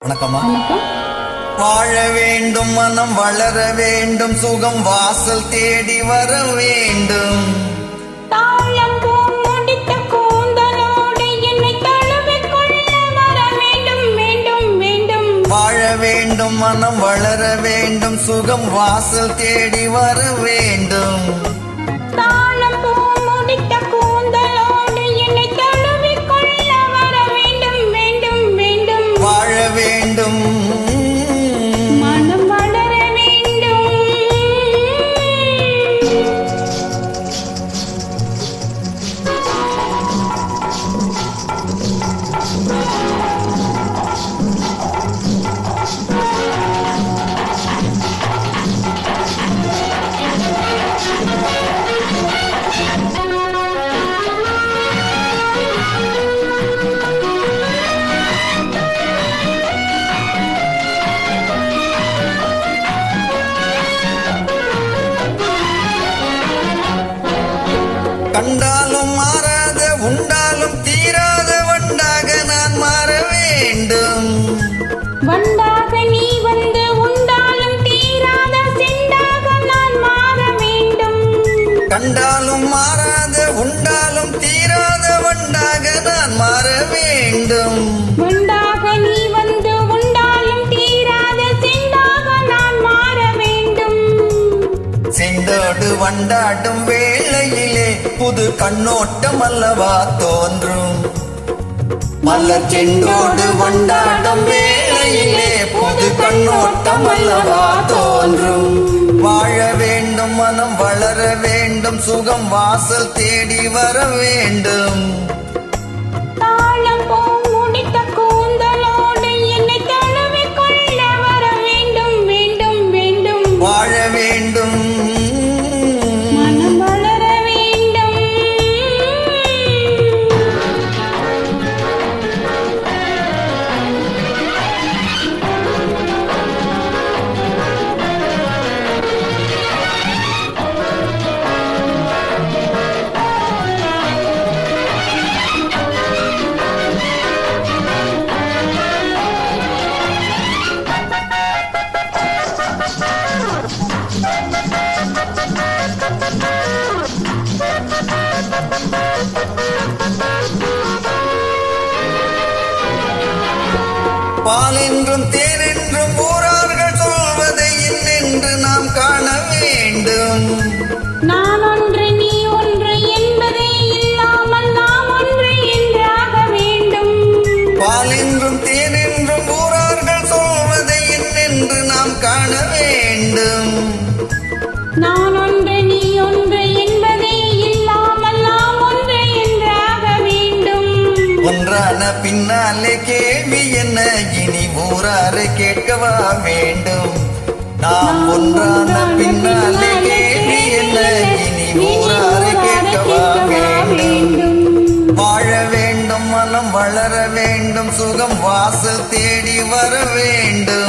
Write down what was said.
வணக்கம்மா. வாழ வேண்டும், மனம் வளர வேண்டும், சுகம் வாசல் தேடி வர வேண்டும். தாழம் பூ முடித்த கூந்தலோடு என்னை தழுவிக் கொள்ள வர வேண்டும், வேண்டும், வேண்டும். வாழ வேண்டும், மனம் வளர வேண்டும், சுகம் வாசல் தேடி வர வேண்டும். தாழம் பூ முடித்த கூந்தலோடு என்னை தழுவிக் கொள்ள வர வேண்டும், வேண்டும், வேண்டும். வாழ வேண்டும், மனம் வளர வேண்டும். கண்டாலும் மாறாத, உண்டாலும் தீராத வண்டாக நான் மாற வேண்டும். வண்டாக நீ வந்து உண்டாலும் தீராத செண்டாக நான் மாற வேண்டும். கண்டாலும் மாறாத, உண்டாலும் தீராத வண்டாக நான் மாற வேண்டும். வண்டாக நீ வந்து உண்டாலும் தீராத செண்டாக நான் மாற வேண்டும். செண்டோடு வண்டாடும் வேளையிலே புது கண்ணோட்டம் அல்லவா தோன்றும். மலர் செண்டோடு வண்டாடும் வேளையிலே புது கண்ணோட்டம் அல்லவா தோன்றும். வாழ வேண்டும், மனம் வளர வேண்டும், சுகம் வாசல் தேடி வர வேண்டும். தாழம் பூ முடித்த கூந்தலோடு என்னை தழுவிக் கொள்ள வர வேண்டும், வேண்டும், வேண்டும். வாழ வேண்டும், மனம் வளர வேண்டும். பால் என்றும் தேன் என்றும் ஊரார்கள் சொல்வதை என்னென்று நாம் காண வேண்டும். நான் ஒன்று நீ ஒன்று என்பதே இல்லாமல் நாம் ஒன்று என்றாக வேண்டும். பால் என்றும் தேன் என்றும் ஊரார்கள் சொல்வதை என்னென்று நாம் காண வேண்டும். நான் ஒன்று நீ ஒன்று என்பதே இல்லாமல் நாம் ஒன்று என்றாக வேண்டும். ஒன்றான பின்னாலே கேள்வி என்ன, இனி ஊராரை கேட்கவா வேண்டும். நாம் ஒன்றான பின்னாலே கேள்வி என்ன, இனி ஊராரை கேட்கவா வேண்டும். வாழ வேண்டும், மனம் வளர வேண்டும், சுகம் வாசல் தேடி வர வேண்டும்.